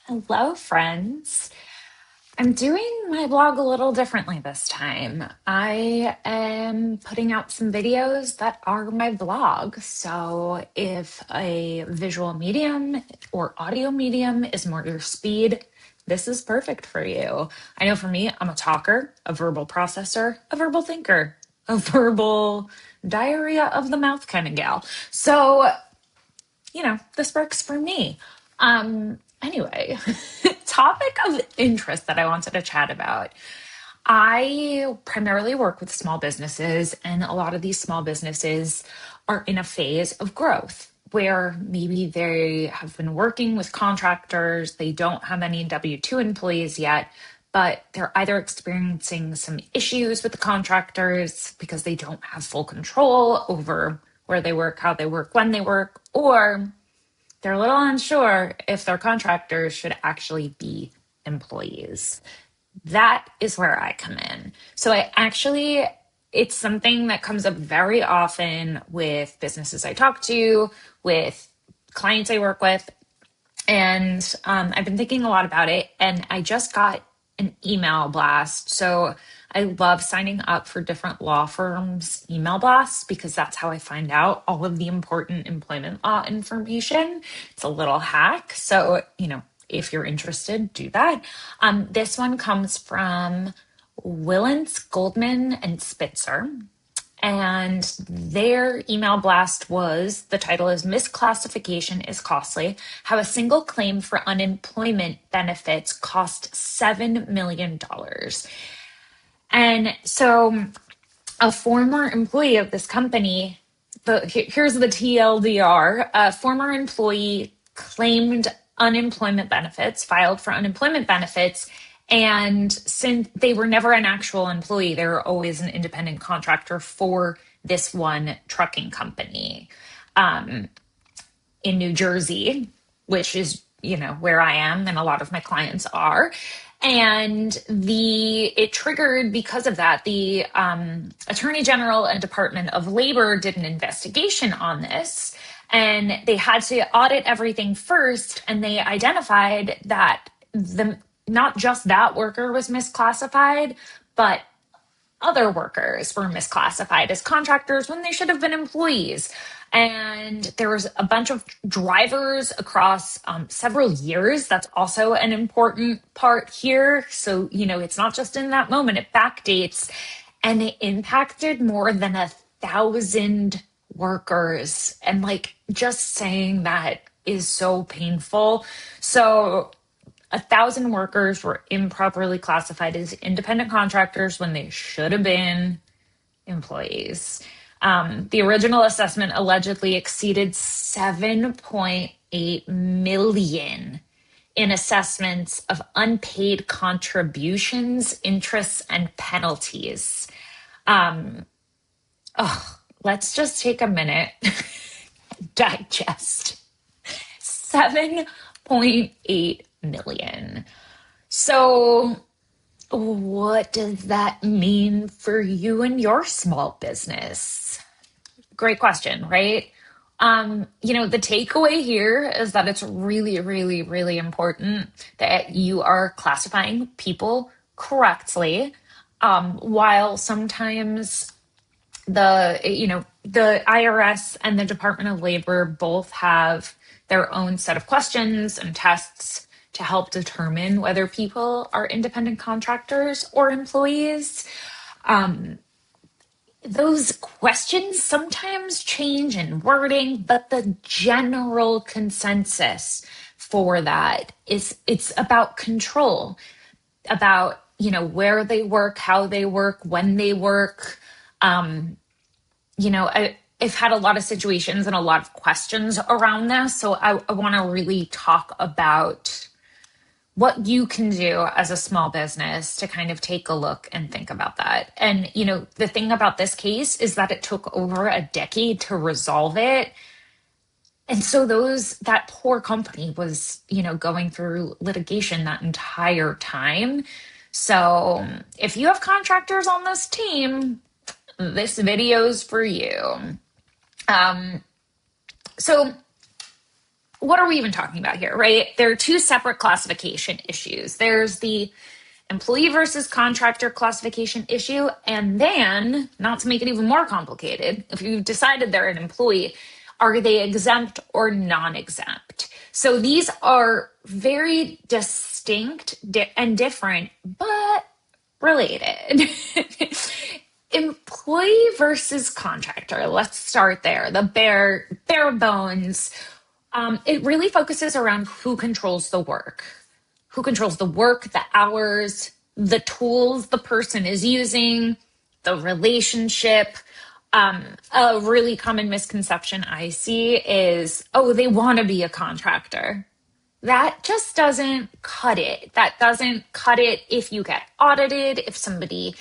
Hello, friends. I'm doing my blog a little differently this time. I am putting out some videos that are my blog. So if a visual medium or audio medium is more your speed, this is perfect for you. I know for me, I'm a talker, a verbal processor, a verbal thinker, a verbal diarrhea of the mouth kind of gal. So this works for me. Anyway, topic of interest that I wanted to chat about. I primarily work with small businesses, and a lot of these small businesses are in a phase of growth where maybe they have been working with contractors, they don't have any W 2 employees yet, but they're either experiencing some issues with the contractors because they don't have full control over where they work, how they work, when they work, or they're a little unsure if their contractors should actually be employees. That is where I come in. So it's something that comes up very often with businesses I talk to, with clients I work with. And I've been thinking a lot about it. And I just got an email blast. So I love signing up for different law firms' email blasts because that's how I find out all of the important employment law information. It's a little hack. So, if you're interested, do that. This one comes from Willens, Goldman, and Spitzer. And their email blast was the title is Misclassification is Costly, How a Single Claim for Unemployment Benefits Cost $7 million. And so a former employee of this company, here's the TLDR, a former employee claimed unemployment benefits, filed for unemployment benefits, and since they were never an actual employee, they were always an independent contractor for this one trucking company in New Jersey, which is, where I am and a lot of my clients are. And it triggered because of that. The Attorney General and Department of Labor did an investigation on this, and they had to audit everything first. And they identified that not just that worker was misclassified, but other workers were misclassified as contractors when they should have been employees. And there was a bunch of drivers across several years. That's also an important part here. So, it's not just in that moment, it backdates. And it impacted more than 1,000 workers. And just saying that is so painful. So 1,000 workers were improperly classified as independent contractors when they should have been employees. The original assessment allegedly exceeded 7.8 million in assessments of unpaid contributions, interests, and penalties. Let's just take a minute, digest. 7.8 million. So what does that mean for you and your small business? Great question, right? The takeaway here is that it's really, really, really important that you are classifying people correctly. While sometimes the IRS and the Department of Labor both have their own set of questions and tests to help determine whether people are independent contractors or employees. Those questions sometimes change in wording, but the general consensus for that is it's about control, about, where they work, how they work, when they work. I've had a lot of situations and a lot of questions around this. So I want to really talk about what you can do as a small business to kind of take a look and think about that. And, the thing about this case is that it took over a decade to resolve it. And so that poor company was, going through litigation that entire time. So if you have contractors on this team, this video's for you. So what are we even talking about here, right? There are two separate classification issues. There's the employee versus contractor classification issue. And then, not to make it even more complicated, if you've decided they're an employee, are they exempt or non-exempt? So these are very distinct and different, but related. Employee versus contractor. Let's start there. The bare bones. It really focuses around who controls the work. Who controls the work, the hours, the tools the person is using, the relationship. A really common misconception I see is, oh, they want to be a contractor. That just doesn't cut it. That doesn't cut it if you get audited, if somebody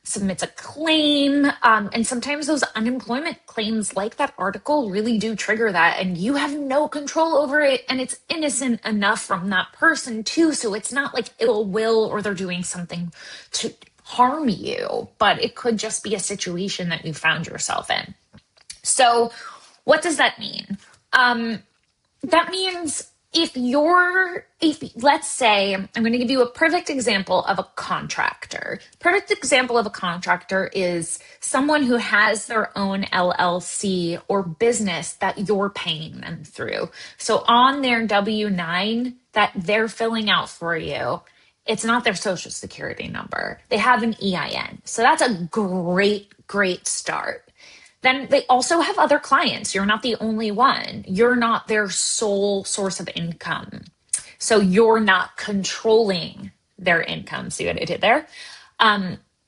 submits a claim. And sometimes those unemployment claims, like that article, really do trigger that. And you have no control over it. And it's innocent enough from that person, too. So it's not like ill will or they're doing something to harm you, but it could just be a situation that you found yourself in. So what does that mean? That means if let's say, I'm going to give you a perfect example of a contractor. Perfect example of a contractor is someone who has their own LLC or business that you're paying them through. So on their W-9 that they're filling out for you, it's not their social security number. They have an EIN. So that's a great start. Then they also have other clients. You're not the only one. You're not their sole source of income. So you're not controlling their income. See what I did there?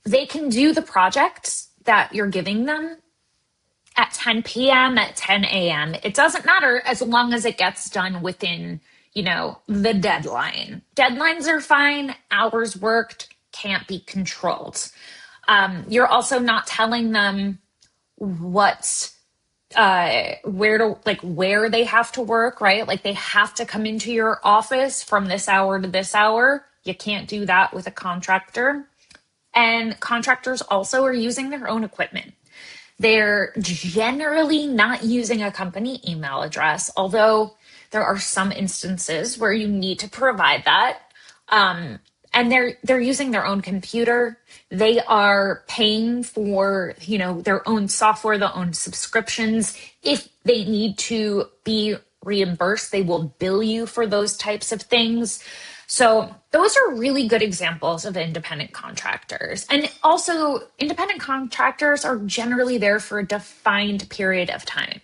They can do the projects that you're giving them at 10 p.m., at 10 a.m. It doesn't matter as long as it gets done within, the deadline. Deadlines are fine. Hours worked can't be controlled. You're also not telling them where they have to work, right? Like they have to come into your office from this hour to this hour. You can't do that with a contractor. And contractors also are using their own equipment. They're generally not using a company email address, although there are some instances where you need to provide that. And they're using their own computer. They are paying for, their own software, their own subscriptions. If they need to be reimbursed, they will bill you for those types of things. So those are really good examples of independent contractors. And also, independent contractors are generally there for a defined period of time.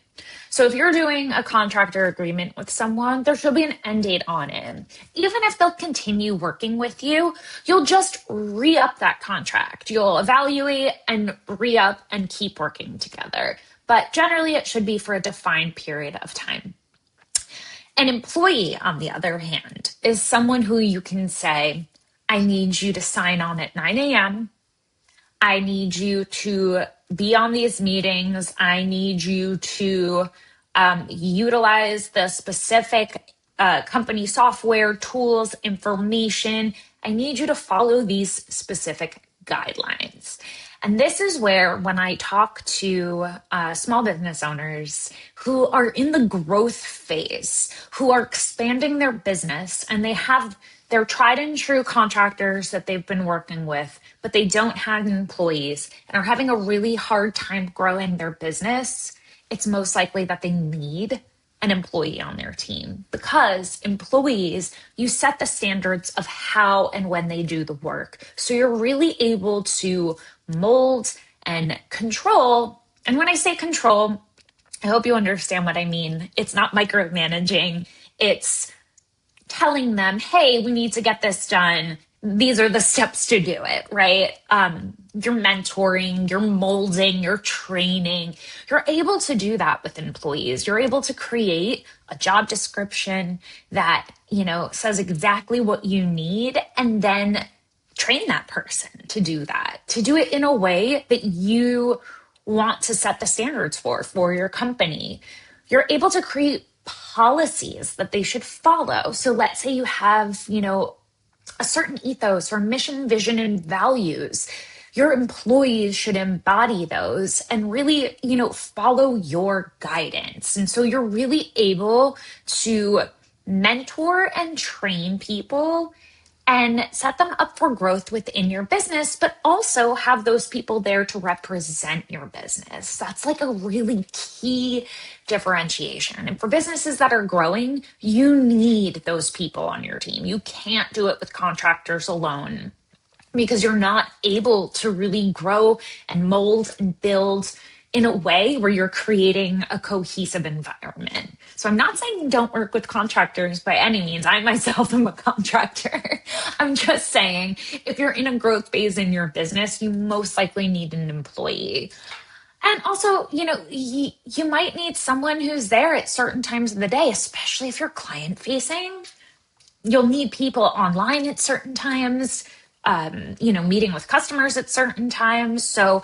So if you're doing a contractor agreement with someone, there should be an end date on it. Even if they'll continue working with you, you'll just re-up that contract. You'll evaluate and re-up and keep working together. But generally, it should be for a defined period of time. An employee, on the other hand, is someone who you can say, I need you to sign on at 9 a.m. I need you to be on these meetings. I need you to utilize the specific company software, tools, information. I need you to follow these specific guidelines. And this is where, when I talk to small business owners who are in the growth phase, who are expanding their business, and they have their tried and true contractors that they've been working with, but they don't have employees and are having a really hard time growing their business, it's most likely that they need an employee on their team, because employees, you set the standards of how and when they do the work. So you're really able to mold and control. And when I say control, I hope you understand what I mean. It's not micromanaging. It's telling them, hey, we need to get this done. These are the steps to do it, right? You're mentoring, you're molding, you're training. You're able to do that with employees. You're able to create a job description that, says exactly what you need, and then train that person to do that, to do it in a way that you want to set the standards for your company. You're able to create policies that they should follow. So let's say you have, a certain ethos or mission, vision, and values. your employees should embody those and really, follow your guidance. And so you're really able to mentor and train people and set them up for growth within your business, but also have those people there to represent your business. That's like a really key differentiation. And for businesses that are growing, you need those people on your team. You can't do it with contractors alone because you're not able to really grow and mold and build in a way where you're creating a cohesive environment. So I'm not saying don't work with contractors by any means. I myself am a contractor. I'm just saying if you're in a growth phase in your business, you most likely need an employee. And also, you might need someone who's there at certain times of the day, especially if you're client facing. You'll need people online at certain times, meeting with customers at certain times. So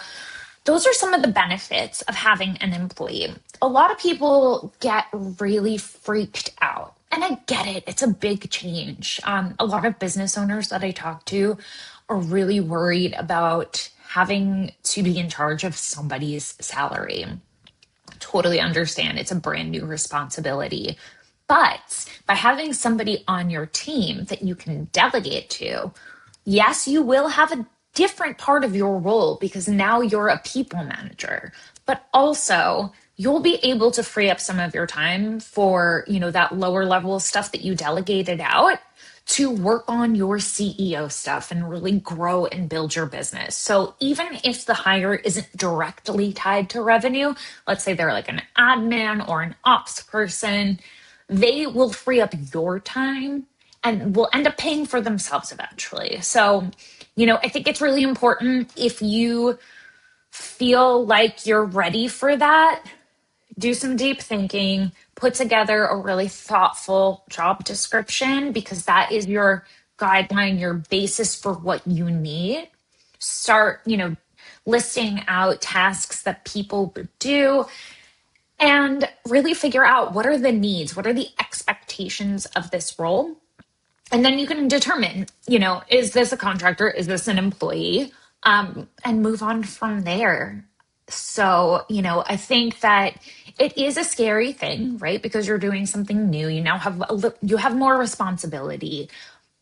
those are some of the benefits of having an employee. A lot of people get really freaked out. And I get it. It's a big change. A lot of business owners that I talk to are really worried about having to be in charge of somebody's salary. Totally understand. It's a brand new responsibility. But by having somebody on your team that you can delegate to, yes, you will have a different part of your role because now you're a people manager, but also you'll be able to free up some of your time for, that lower level stuff that you delegated out to work on your CEO stuff and really grow and build your business. So even if the hire isn't directly tied to revenue, let's say they're like an admin or an ops person, they will free up your time and will end up paying for themselves eventually. So, I think it's really important if you feel like you're ready for that, do some deep thinking, put together a really thoughtful job description because that is your guideline, your basis for what you need. Start, listing out tasks that people would do and really figure out what are the needs, what are the expectations of this role. And then you can determine, is this a contractor? Is this an employee? And move on from there. So, I think that it is a scary thing, right? Because you're doing something new. You now you have more responsibility,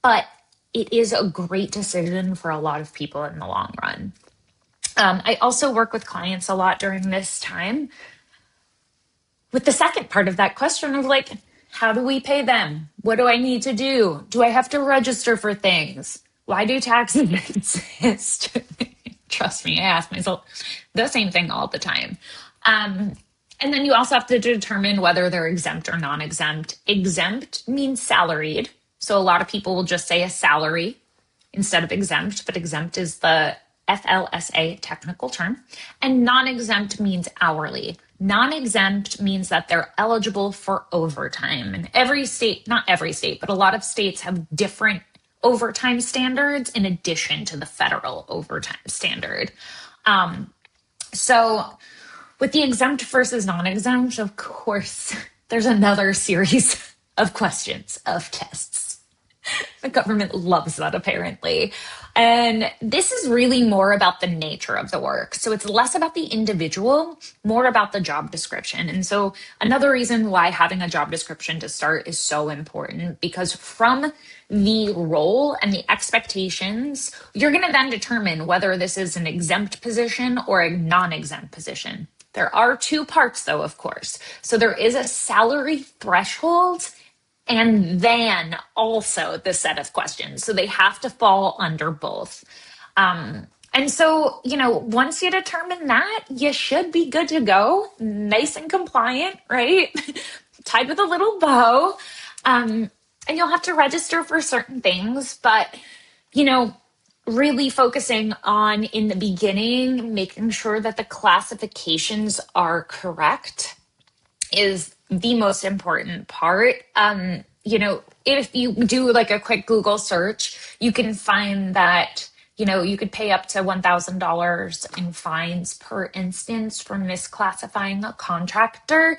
but it is a great decision for a lot of people in the long run. I also work with clients a lot during this time with the second part of that question of like, how do we pay them? What do I need to do? Do I have to register for things? Why do taxes exist? Trust me, I ask myself the same thing all the time. And then you also have to determine whether they're exempt or non-exempt. Exempt means salaried. So a lot of people will just say a salary instead of exempt, but exempt is the FLSA technical term. And non-exempt means hourly. Non-exempt means that they're eligible for overtime. And every state, not every state, but a lot of states have different overtime standards in addition to the federal overtime standard. So with the exempt versus non-exempt, of course, there's another series of questions, of tests. The government loves that, apparently. And this is really more about the nature of the work. So it's less about the individual, more about the job description. And so another reason why having a job description to start is so important, because from the role and the expectations, you're going to then determine whether this is an exempt position or a non-exempt position. There are two parts, though, of course. So there is a salary threshold and then also the set of questions. So they have to fall under both. And so, once you determine that, you should be good to go, nice and compliant, right? Tied with a little bow. And you'll have to register for certain things, but, really focusing on in the beginning, making sure that the classifications are correct is the most important part. If you do like a quick Google search, you can find that, you could pay up to $1,000 in fines per instance for misclassifying a contractor.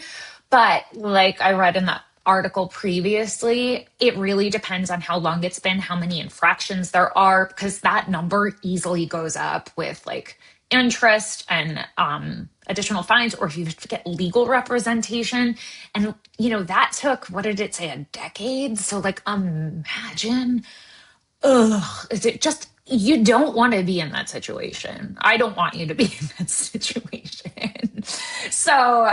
But like I read in that article previously, it really depends on how long it's been, how many infractions there are, because that number easily goes up with like interest and additional fines, or if you have to get legal representation. And, that took, what did it say, a decade? So, like, imagine. Ugh, is it just, you don't want to be in that situation. I don't want you to be in that situation. So,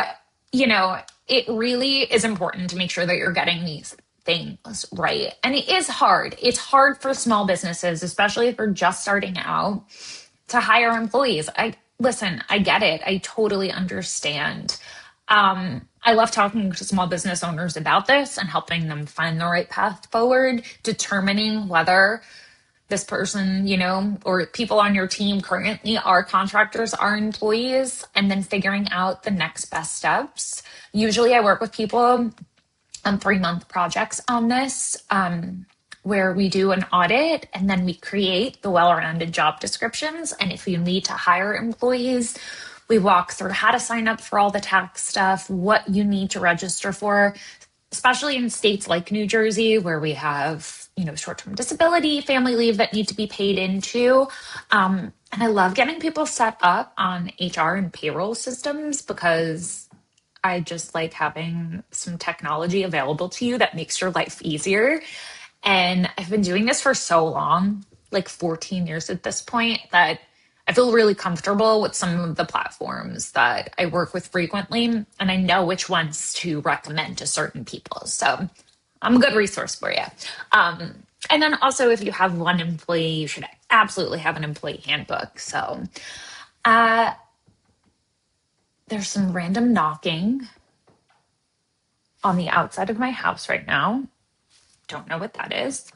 you know, it really is important to make sure that you're getting these things right. And it is hard. It's hard for small businesses, especially if you're just starting out, to hire employees. I get it. I totally understand. I love talking to small business owners about this and helping them find the right path forward, determining whether this person, or people on your team currently are contractors, are employees, and then figuring out the next best steps. Usually I work with people on 3-month projects on this, where we do an audit and then we create the well-rounded job descriptions. And if you need to hire employees, we walk through how to sign up for all the tax stuff, what you need to register for, especially in states like New Jersey, where we have, short-term disability, family leave that need to be paid into. And I love getting people set up on HR and payroll systems, because I just like having some technology available to you that makes your life easier. And I've been doing this for so long, like 14 years at this point, that I feel really comfortable with some of the platforms that I work with frequently, and I know which ones to recommend to certain people. So I'm a good resource for you. And then also, if you have one employee, you should absolutely have an employee handbook. So there's some random knocking on the outside of my house right now. Don't know what that is.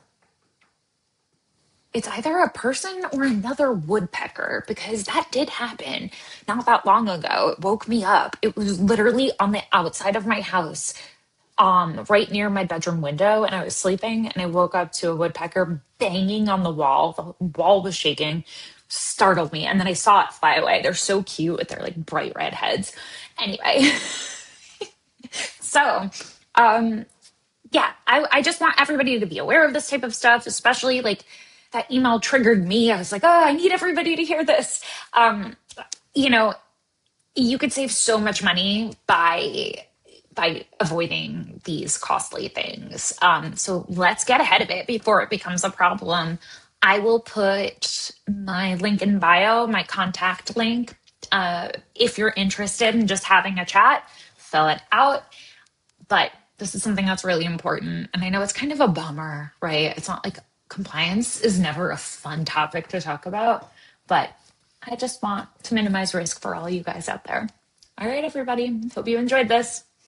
It's either a person or another woodpecker, because that did happen not that long ago. It woke me up. It was literally on the outside of my house, right near my bedroom window, and I was sleeping, and I woke up to a woodpecker banging on the wall. The wall was shaking, startled me, and then I saw it fly away. They're so cute with their like bright red heads. Anyway, so yeah, I just want everybody to be aware of this type of stuff, especially like that email triggered me. I was like, oh, I need everybody to hear this. You know, you could save so much money by avoiding these costly things. So let's get ahead of it before it becomes a problem. I will put my link in bio, my contact link. If you're interested in just having a chat, fill it out. But this is something that's really important. And I know it's kind of a bummer, right? It's not like compliance is never a fun topic to talk about, but I just want to minimize risk for all you guys out there. All right, everybody. Hope you enjoyed this.